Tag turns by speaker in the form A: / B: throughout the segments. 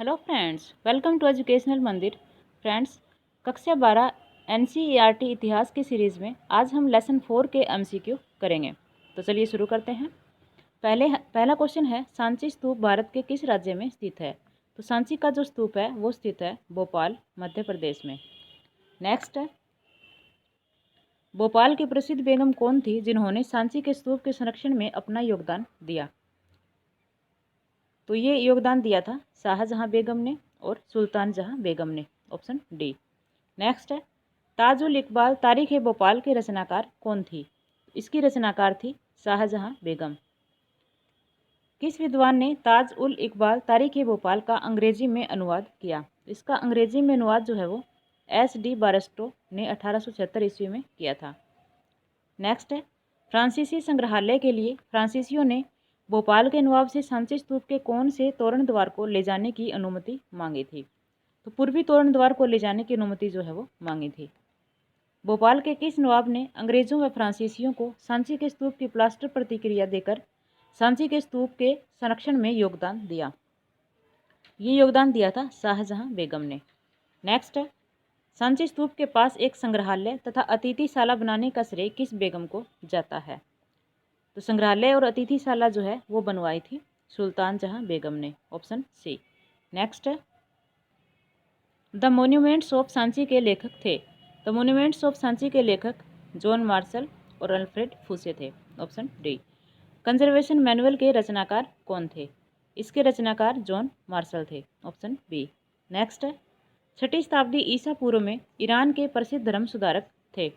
A: Hello friends, welcome to educational Mandir. Friends, कक्षा 12 NCERT इतिहास की सीरीज़ में आज हम लेसन 4 के एमसीक्यू करेंगे। तो चलिए शुरू करते हैं। पहला क्वेश्चन है, सांची स्तूप भारत के किस राज्य में स्थित है? तो सांची का जो स्तूप है वो स्थित है भोपाल, मध्य प्रदेश में। नेक्स्ट है, भोपाल की प्रसिद्ध बेगम कौन थी जिन्होंने सांची के स्तूप के संरक्षण में अपना योगदान दिया? तो ये योगदान दिया था शाहजहां बेगम ने और सुल्तान जहां बेगम ने। Option D. नेक्स्ट है, ताजुल इकबाल तारीख भोपाल के रचनाकार कौन थी? इसकी रचनाकार थी शाहजहां बेगम। किस विद्वान ने ताज उल इकबाल तारीख भोपाल का अंग्रेजी में अनुवाद किया? इसका अंग्रेजी में अनुवाद जो है वो एस.डी. बारस्टो ने 1876 ईस्वी में किया था। नेक्स्ट है, फ्रांसीसी संग्रहालय के लिए फ्रांसीसियों ने भोपाल के नवाब से सांची स्तूप के कौन से तोरण द्वार को ले जाने की अनुमति मांगी थी? तो पूर्वी तोरण द्वार को ले जाने की अनुमति जो है वो मांगी थी। भोपाल के किस नवाब ने अंग्रेजों व फ्रांसीसियों को सांची के स्तूप की प्लास्टर प्रतिक्रिया देकर सांची के स्तूप के संरक्षण में योगदान दिया? ये योगदान दिया था शाहजहां बेगम ने। नेक्स्ट है, सांची स्तूप के पास एक संग्रहालय तथा अतिथिशाला बनाने का श्रेय किस बेगम को जाता है? तो संग्रहालय और अतिथिशाला जो है वो बनवाई थी सुल्तान जहां बेगम ने। Option C. नेक्स्ट है, द मोन्यूमेंट्स ऑफ सांची के लेखक थे? द मोन्यूमेंट्स ऑफ सांची के लेखक जॉन मार्शल और अल्फ्रेड फूसे थे। Option D. कंजर्वेशन मैनुअल के रचनाकार कौन थे? इसके रचनाकार जॉन मार्शल थे। Option B. नेक्स्ट है, 6वीं शताब्दी ईसा पूर्व में ईरान के प्रसिद्ध धर्म सुधारक थे?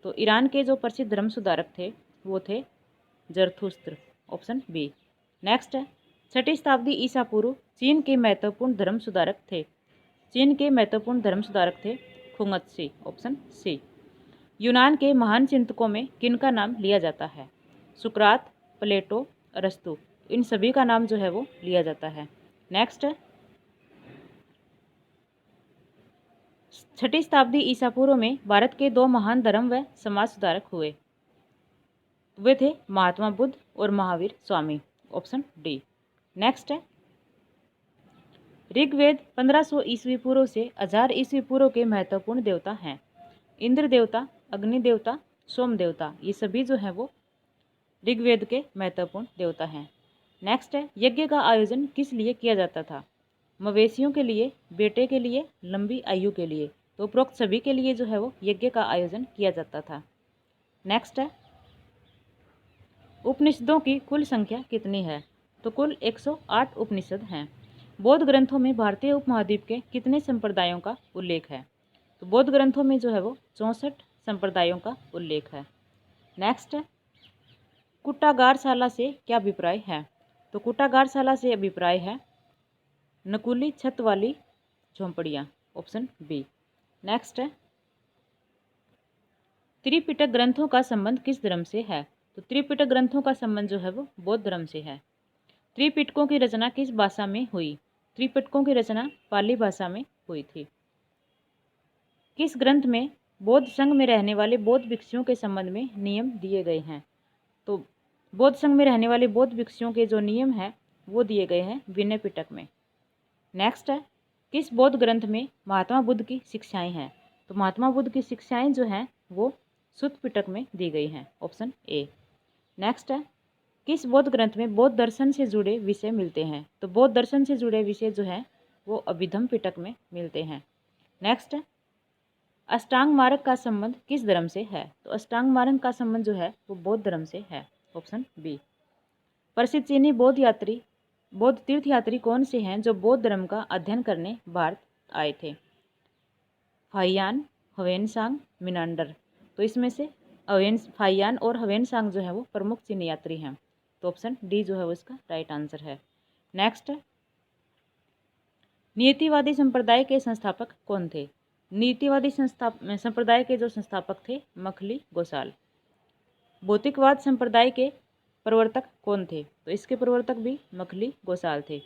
A: तो ईरान के जो प्रसिद्ध धर्म सुधारक थे वो थे जरथुस्त्र। Option B. नेक्स्ट है, 6वीं शताब्दी ईसा पूर्व चीन के महत्वपूर्ण धर्म सुधारक थे? चीन के महत्वपूर्ण धर्म सुधारक थे खुंगत्सी। Option C. यूनान के महान चिंतकों में किनका नाम लिया जाता है? सुकरात, प्लेटो, अरस्तु, इन सभी का नाम जो है वो लिया जाता है। नेक्स्ट है, 6वीं शताब्दी ईसा पूर्व में भारत के 2 महान धर्म व समाज सुधारक हुए। वे थे महात्मा बुद्ध और Mahavir Swami. Option D. Next है, ऋग्वेद 1500 ईस्वी पूर्व से 1000 ईस्वी पूर्व के महत्वपूर्ण देवता हैं? इंद्र देवता, अग्नि देवता, सोम देवता, ये सभी जो हैं वो ऋग्वेद के महत्वपूर्ण देवता हैं। नेक्स्ट है, यज्ञ का आयोजन किस लिए किया जाता था? मवेशियों के लिए, बेटे के लिए, लंबी आयु के लिए। तो उपरोक्त सभी के लिए जो है वो यज्ञ का आयोजन किया जाता था। नेक्स्ट है, उपनिषदों की कुल संख्या कितनी है? तो कुल 108 उपनिषद हैं। बौद्ध ग्रंथों में भारतीय उपमहाद्वीप के कितने संप्रदायों का उल्लेख है? तो बौद्ध ग्रंथों में जो है वो 64 संप्रदायों का उल्लेख है। नेक्स्ट है, कुटागारशाला से क्या अभिप्राय है? तो कुटागारशाला से अभिप्राय है नकुली छत वाली झोंपड़ियाँ। Option B. नेक्स्ट है, त्रिपिटक ग्रंथों का संबंध किस धर्म से है? तो त्रिपिटक ग्रंथों का संबंध जो है वो बौद्ध धर्म से है। त्रिपिटकों की रचना किस भाषा में हुई? त्रिपिटकों की रचना पाली भाषा में हुई थी। किस ग्रंथ में बौद्ध संघ में रहने वाले बौद्ध भिक्षुओं के संबंध में नियम दिए गए हैं? तो बौद्ध संघ में रहने वाले बौद्ध भिक्षुओं के जो नियम हैं वो दिए गए हैं विनय पिटक में। नेक्स्ट है, किस बौद्ध ग्रंथ में महात्मा बुद्ध की शिक्षाएं हैं? तो महात्मा बुद्ध की शिक्षाएं जो हैं वो सुत्त पिटक में दी गई हैं। Option A. नेक्स्ट है, किस बौद्ध ग्रंथ में बौद्ध दर्शन से जुड़े विषय मिलते हैं? तो बौद्ध दर्शन से जुड़े विषय जो हैं वो अभिधम पिटक में मिलते हैं। नेक्स्ट है, अष्टांग मार्ग का संबंध किस धर्म से है? तो अष्टांग मार्ग का संबंध जो है वो बौद्ध धर्म से है। Option B. प्रसिद्ध चीनी बौद्ध तीर्थयात्री कौन से हैं जो बौद्ध धर्म का अध्ययन करने भारत आए थे? फाहियान, ह्वेनसांग, मिनांडर। तो इसमें से फाहियान और ह्वेनसांग जो है वो प्रमुख चीनी यात्री हैं। तो ऑप्शन डी जो है वो इसका राइट आंसर है। नेक्स्ट, नीतिवादी संप्रदाय के संस्थापक कौन थे? नीतिवादी संप्रदाय के जो संस्थापक थे मखली गोसाल। भौतिकवाद संप्रदाय के प्रवर्तक कौन थे? तो इसके प्रवर्तक भी मखली गोसाल थे।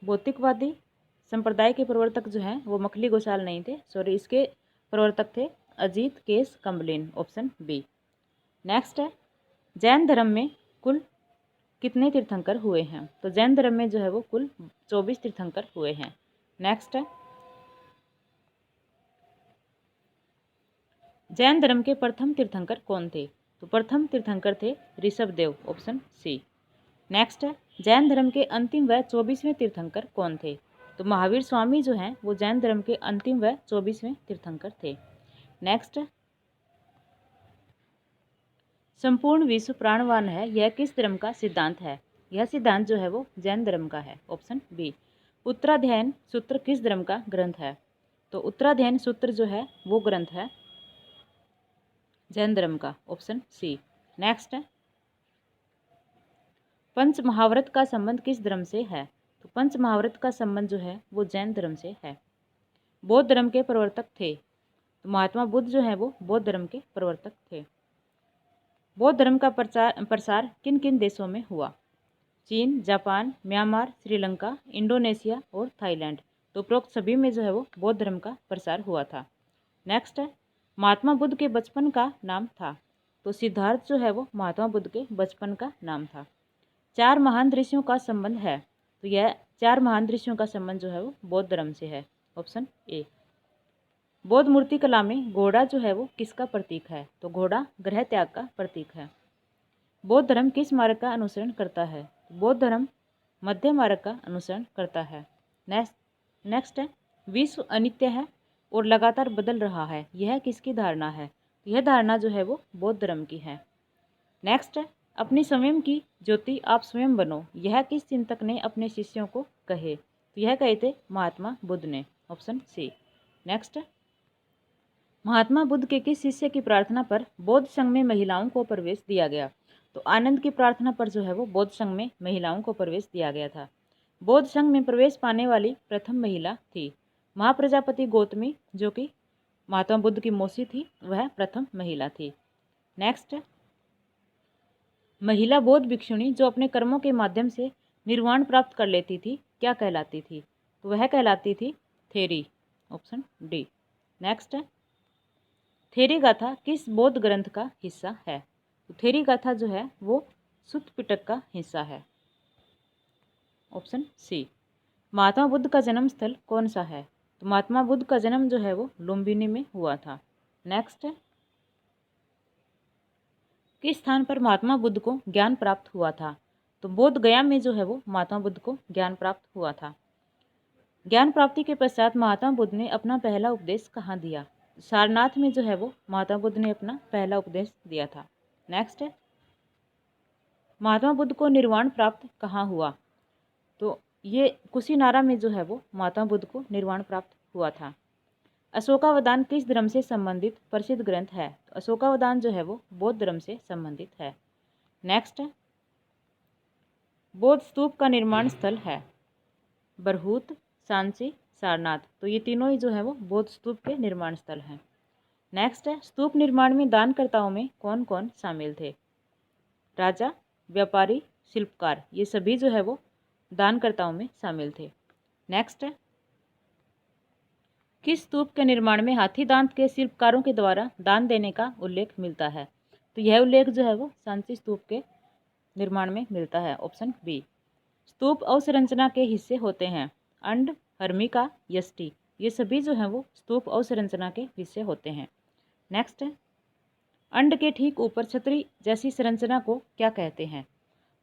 A: भौतिकवादी संप्रदाय के प्रवर्तक जो हैं वो मखली गोसाल नहीं थे, सॉरी, इसके प्रवर्तक थे Ajit Kesh Kambalin. Option B. Next है, जैन धर्म में कुल कितने तीर्थंकर हुए हैं? तो जैन धर्म में जो है वो कुल 24 तीर्थंकर हुए हैं। नेक्स्ट है, जैन धर्म के प्रथम तीर्थंकर कौन थे? तो प्रथम तीर्थंकर थे ऋषभदेव, ऑप्शन सी। नेक्स्ट है, जैन धर्म के अंतिम व 24वें तीर्थंकर कौन थे? तो महावीर स्वामी जो हैं वो जैन धर्म के अंतिम व 24वें तीर्थंकर थे। नेक्स्ट, संपूर्ण विश्व प्राणवान है, यह किस धर्म का सिद्धांत है? यह सिद्धांत जो है वो जैन धर्म का है, ऑप्शन बी। उत्तराध्ययन सूत्र किस धर्म का ग्रंथ है? तो उत्तराध्ययन सूत्र जो है वो ग्रंथ है जैन धर्म का, ऑप्शन सी। नेक्स्ट है, पंच महाव्रत का संबंध किस धर्म से है? तो पंच महाव्रत का संबंध जो है वो जैन धर्म से है। बौद्ध धर्म के प्रवर्तक थे, तो महात्मा बुद्ध जो है वो बौद्ध धर्म के प्रवर्तक थे। बौद्ध धर्म का प्रसार किन किन देशों में हुआ? चीन, जापान, म्यांमार, श्रीलंका, इंडोनेशिया और थाईलैंड। तो उपरोक्त सभी में जो है वो बौद्ध धर्म का प्रसार हुआ था। नेक्स्ट है, महात्मा बुद्ध के बचपन का नाम था? तो सिद्धार्थ जो है वो महात्मा बुद्ध के बचपन का नाम था। चार महान ऋषियों का संबंध है, तो यह चार महान ऋषियों का संबंध जो है वो बौद्ध धर्म से है, ऑप्शन ए। बौद्ध मूर्ति कला में घोड़ा जो है वो किसका प्रतीक है? तो घोड़ा गृह त्याग का प्रतीक है। बौद्ध धर्म किस मार्ग का अनुसरण करता है? बौद्ध धर्म मध्य मार्ग का अनुसरण करता है। नेक्स्ट है, विश्व अनित्य है और लगातार बदल रहा है, यह किसकी धारणा है? यह धारणा जो है वो बौद्ध धर्म की है। नेक्स्ट है, अपनी स्वयं की ज्योति आप स्वयं बनो, यह किस चिंतक ने अपने शिष्यों को कहे? तो यह कहे थे महात्मा बुद्ध ने, option C. Next, Mahatma Buddha के किस शिष्य की प्रार्थना पर बौद्ध संघ में महिलाओं को प्रवेश दिया गया? तो आनंद की प्रार्थना पर जो है वो बौद्ध संघ में महिलाओं को प्रवेश दिया गया था। बौद्ध संघ में प्रवेश पाने वाली प्रथम महिला थी महाप्रजापति गौतमी, जो कि महात्मा बुद्ध की मौसी थी, वह प्रथम महिला थी। नेक्स्ट, महिला बौद्ध भिक्षुणी जो अपने कर्मों के माध्यम से निर्वाण प्राप्त कर लेती थी, क्या कहलाती थी? तो वह कहलाती थी theory, option D. Next, Theri Gatha किस बौद्ध ग्रंथ का हिस्सा है? तो थेरी गाथा जो है वो सुत्त पिटक का हिस्सा है, ऑप्शन सी। महात्मा बुद्ध का जन्म स्थल कौन सा है? तो महात्मा बुद्ध का जन्म जो है वो लुम्बिनी में हुआ था। नेक्स्ट, किस स्थान पर महात्मा बुद्ध को ज्ञान प्राप्त हुआ था? तो बोध गया में जो है वो महात्मा बुद्ध को ज्ञान प्राप्त हुआ था। ज्ञान प्राप्ति के पश्चात महात्मा बुद्ध ने अपना पहला उपदेश कहाँ दिया? सारनाथ में जो है वो महात्मा बुद्ध ने अपना पहला उपदेश दिया था। नेक्स्ट है, महात्मा बुद्ध को निर्वाण प्राप्त कहाँ हुआ? तो ये कुशीनारा में जो है वो महात्मा बुद्ध को निर्वाण प्राप्त हुआ था। अशोकावदान किस धर्म से संबंधित प्रसिद्ध ग्रंथ है? तो अशोकावदान जो है वो बौद्ध धर्म से संबंधित है। नेक्स्ट, बौद्ध स्तूप का निर्माण स्थल है बरहूत, सांची, सारनाथ। तो ये तीनों ही जो है वो बौद्ध स्तूप के निर्माण स्थल हैं। नेक्स्ट है, स्तूप निर्माण में दानकर्ताओं में कौन कौन शामिल थे? राजा, व्यापारी, शिल्पकार, ये सभी जो है वो दानकर्ताओं में शामिल थे। नेक्स्ट है, किस स्तूप के निर्माण में हाथी दांत के शिल्पकारों के द्वारा दान देने का उल्लेख मिलता है? तो यह उल्लेख जो है वो सांची स्तूप के निर्माण में मिलता है, ऑप्शन बी। स्तूप अवसंरचना के हिस्से होते हैं अंड, हर्मिका, यष्टि, ये सभी जो हैं वो स्तूप अवसंरचना के हिस्से होते हैं। नेक्स्ट है, अंड के ठीक ऊपर छतरी जैसी संरचना को क्या कहते हैं?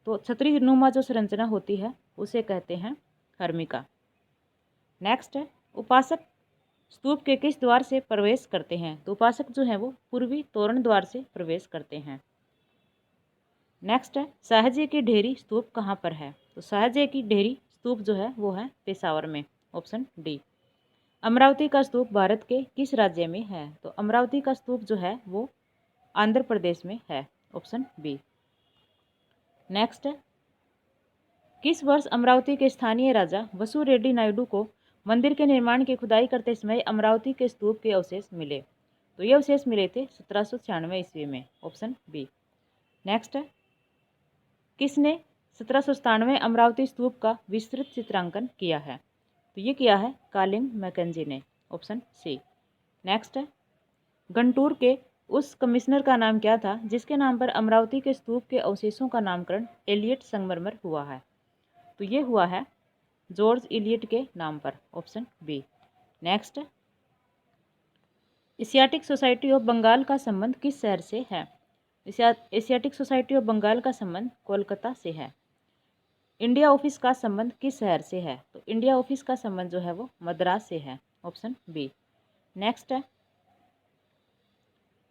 A: तो छतरी नुमा जो संरचना होती है उसे कहते हैं हर्मिका। नेक्स्ट है, उपासक स्तूप के किस द्वार से प्रवेश करते हैं? तो उपासक जो है वो पूर्वी तोरण द्वार से प्रवेश करते हैं। नेक्स्ट है, शाहजी की ढेरी स्तूप कहाँ पर है? तो शाहजी की ढेरी स्तूप जो है वो है पेशावर में, ऑप्शन डी। अमरावती का स्तूप भारत के किस राज्य में है? तो अमरावती का स्तूप जो है वो आंध्र प्रदेश में है, ऑप्शन बी। नेक्स्ट है, किस वर्ष अमरावती के स्थानीय राजा वसु रेड्डी नायडू को मंदिर के निर्माण की खुदाई करते समय अमरावती के स्तूप के अवशेष मिले? तो ये अवशेष मिले थे 1796 ईस्वी में, ऑप्शन बी। नेक्स्ट है, किसने 1797 अमरावती स्तूप का विस्तृत चित्रांकन किया है? तो ये किया है कालिंग मैकेंजी ने, ऑप्शन सी। नेक्स्ट है, गंटूर के उस कमिश्नर का नाम क्या था जिसके नाम पर अमरावती के स्तूप के अवशेषों का नामकरण एलियट संगमरमर हुआ है? तो ये हुआ है जॉर्ज इलियट के नाम पर, option B. Next, Asiatic Society of Bengal का संबंध किस शहर से है? एशियाटिक सोसाइटी ऑफ बंगाल का संबंध कोलकाता से है। इंडिया ऑफिस का संबंध किस शहर से है? तो इंडिया ऑफिस का संबंध जो है वो मद्रास से है, ऑप्शन बी। नेक्स्ट है,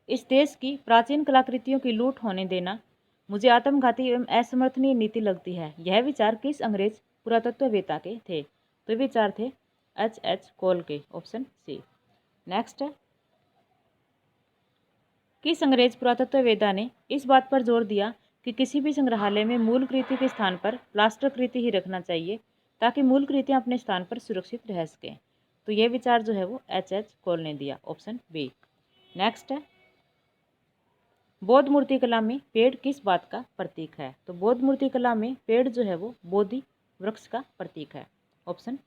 A: इस देश की प्राचीन कलाकृतियों की लूट होने देना मुझे आत्मघाती एवं असमर्थनीय नीति लगती है। यह विचार किस अंग्रेज पुरातत्ववेत्ता के थे? तो ये विचार थे H.H. कोल के, ऑप्शन सी। नेक्स्ट है, किस अंग्रेज पुरातत्ववेत्ता ने इस बात पर जोर दिया कि किसी भी संग्रहालय में मूल कृति के स्थान पर प्लास्टर कृति ही रखना चाहिए ताकि मूल कृतियां अपने स्थान पर सुरक्षित रह सकें? तो यह विचार जो है वो H.H. कोल ने दिया, ऑप्शन बी। नेक्स्ट है, बौद्ध मूर्तिकला में पेड़ किस बात का प्रतीक है? तो बौद्ध मूर्तिकला में पेड़ जो है वो बोधि वृक्ष का प्रतीक है, ऑप्शन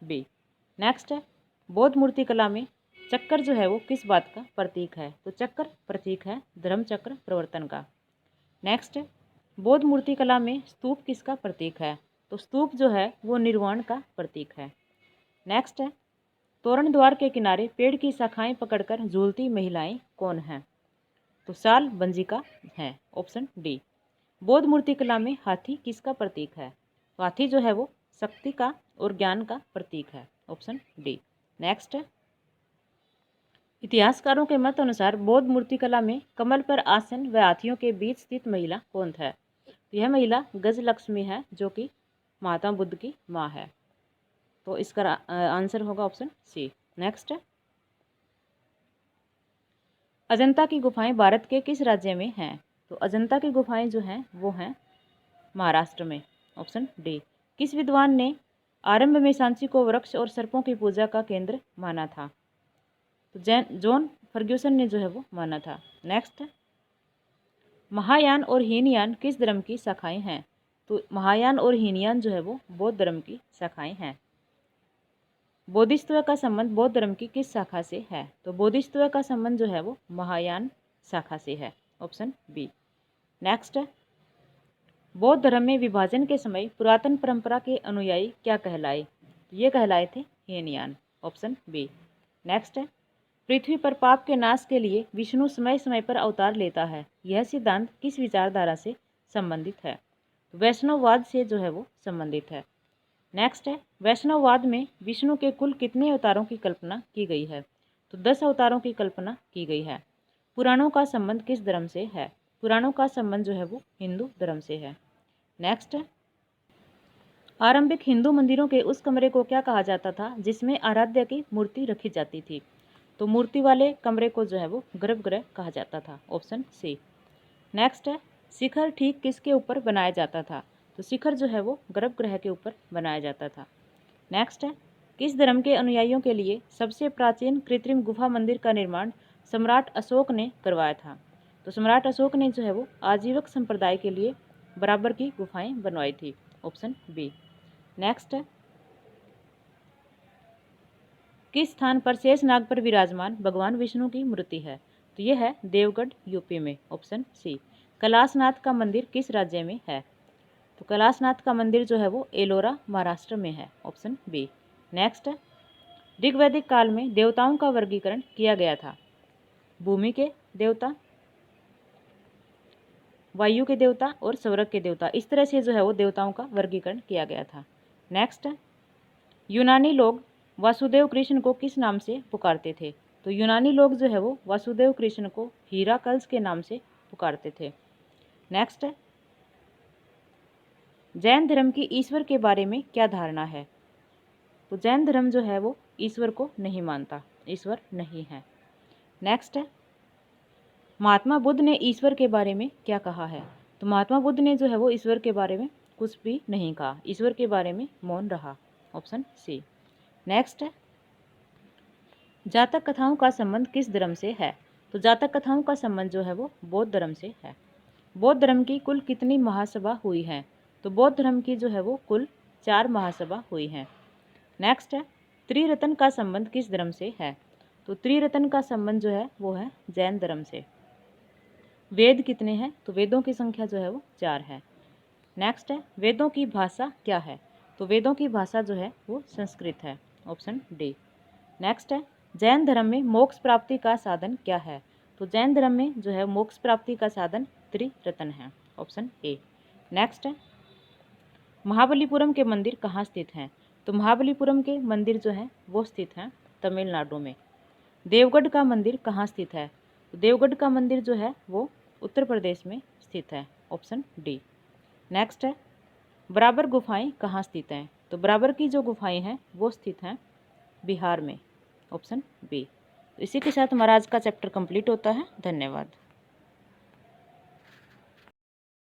A: बी। नेक्स्ट है, बौद्ध मूर्तिकला में चक्कर जो है वो किस बात का प्रतीक है? तो चक्कर प्रतीक है धर्म चक्र प्रवर्तन का। नेक्स्ट है, बौद्ध मूर्तिकला में स्तूप किसका प्रतीक है? तो स्तूप जो है वो निर्वाण का प्रतीक है। नेक्स्ट है, तोरण द्वार के किनारे पेड़ की शाखाएं पकड़कर झूलती महिलाएं कौन हैं? तो साल बंजिका है, ऑप्शन डी। बौद्ध मूर्तिकला में हाथी किसका प्रतीक है? तो हाथी जो है वो शक्ति का और ज्ञान का प्रतीक है, ऑप्शन डी। नेक्स्ट, इतिहासकारों के मत अनुसार बौद्ध मूर्तिकला में कमल पर आसन व हाथियों के बीच स्थित महिला कौन है? तो यह महिला गजलक्ष्मी है जो कि महात्मा बुद्ध की माँ है। तो इसका आंसर होगा ऑप्शन सी। नेक्स्ट, अजंता की गुफाएं भारत के किस राज्य में हैं? तो अजंता की गुफाएं जो हैं वो हैं महाराष्ट्र में, ऑप्शन डी। किस विद्वान ने आरंभ में सांची को वृक्ष और सर्पों की पूजा का केंद्र माना था? तो जॉन फर्ग्यूसन ने जो है वो माना था। नेक्स्ट, महायान और हीनयान किस धर्म की शाखाएं हैं? तो महायान और हीनयान जो है वो बौद्ध धर्म की शाखाएं हैं। बोधिसत्व का संबंध बौद्ध धर्म की किस शाखा से है? तो बोधिसत्व का संबंध जो है वो महायान शाखा से है, ऑप्शन बी। नेक्स्ट, बौद्ध धर्म में विभाजन के समय पुरातन परंपरा के अनुयायी क्या कहलाए? ये कहलाए थे हीनयान, ऑप्शन बी। नेक्स्ट, पृथ्वी पर पाप के नाश के लिए विष्णु समय समय पर अवतार लेता है, यह सिद्धांत किस विचारधारा से संबंधित है? वैष्णववाद से जो है वो संबंधित है। नेक्स्ट है, वैष्णववाद में विष्णु के कुल कितने अवतारों की कल्पना की गई है? तो 10 अवतारों की कल्पना की गई है। पुराणों का संबंध किस धर्म से है? पुराणों का संबंध जो है वो हिंदू धर्म से है। नेक्स्ट, आरंभिक हिंदू मंदिरों के उस कमरे को क्या कहा जाता था जिसमें आराध्य की मूर्ति रखी जाती थी? तो मूर्ति वाले कमरे को जो है वो गर्भगृह कहा जाता था, ऑप्शन सी। नेक्स्ट है, शिखर ठीक किसके ऊपर बनाया जाता था? तो शिखर जो है वो गर्भगृह के ऊपर बनाया जाता था। नेक्स्ट है, किस धर्म के अनुयायियों के लिए सबसे प्राचीन कृत्रिम गुफा मंदिर का निर्माण सम्राट अशोक ने करवाया था? तो सम्राट अशोक ने जो है वो आजीवक संप्रदाय के लिए बराबर की गुफाएं बनवाई थी, ऑप्शन बी। नेक्स्ट है, किस स्थान पर शेषनाग पर विराजमान भगवान विष्णु की मूर्ति है? तो यह है देवगढ़ यूपी में, ऑप्शन सी। कैलाशनाथ का मंदिर किस राज्य में है? तो कैलाशनाथ का मंदिर जो है वो एलोरा महाराष्ट्र में है, ऑप्शन बी। नेक्स्ट, ऋग्वैदिक काल में देवताओं का वर्गीकरण किया गया था। भूमि के देवता, वायु के देवता और स्वर्ग के देवता, इस तरह से जो है वो देवताओं का वर्गीकरण किया गया था। नेक्स्ट, यूनानी लोग वासुदेव कृष्ण को किस नाम से पुकारते थे? तो यूनानी लोग जो है वो वासुदेव कृष्ण को हीराकल्स के नाम से पुकारते थे। नेक्स्ट, जैन धर्म की ईश्वर के बारे में क्या धारणा है? तो जैन धर्म जो है वो ईश्वर को नहीं मानता, ईश्वर नहीं है। नेक्स्ट, महात्मा बुद्ध ने ईश्वर के बारे में क्या कहा है? तो महात्मा बुद्ध ने जो है वो ईश्वर के बारे में कुछ भी नहीं कहा, ईश्वर के बारे में मौन रहा, ऑप्शन सी। नेक्स्ट, जातक कथाओं का संबंध किस धर्म से है? तो जातक कथाओं का संबंध जो है वो बौद्ध धर्म से है। बौद्ध धर्म की कुल कितनी महासभा हुई हैं? तो बौद्ध धर्म की जो है वो कुल 4 महासभा हुई हैं। नेक्स्ट है, त्रिरत्न का संबंध किस धर्म से है? तो त्रिरत्न का संबंध जो है वो है जैन धर्म से। वेद कितने हैं? तो वेदों की संख्या जो है वो 4 है। नेक्स्ट है वेदों की भाषा क्या है? तो वेदों की भाषा जो है वो संस्कृत है, ऑप्शन डी। नेक्स्ट है जैन धर्म में मोक्ष प्राप्ति का साधन क्या है? तो जैन धर्म में जो है मोक्ष प्राप्ति का साधन त्रिरत्न है, ऑप्शन ए। नेक्स्ट है महाबलीपुरम के मंदिर कहाँ स्थित हैं? तो महाबलीपुरम के मंदिर जो है वो स्थित हैं तमिलनाडु में। देवगढ़ का मंदिर कहाँ स्थित है? तो देवगढ़ का मंदिर जो है वो उत्तर प्रदेश में स्थित है, ऑप्शन डी। नेक्स्ट है बराबर गुफाएं कहाँ स्थित हैं? तो बराबर की जो गुफाएं हैं वो स्थित हैं बिहार में, ऑप्शन बी। तो इसी के साथ हमारा आज का चैप्टर कंप्लीट होता है। धन्यवाद।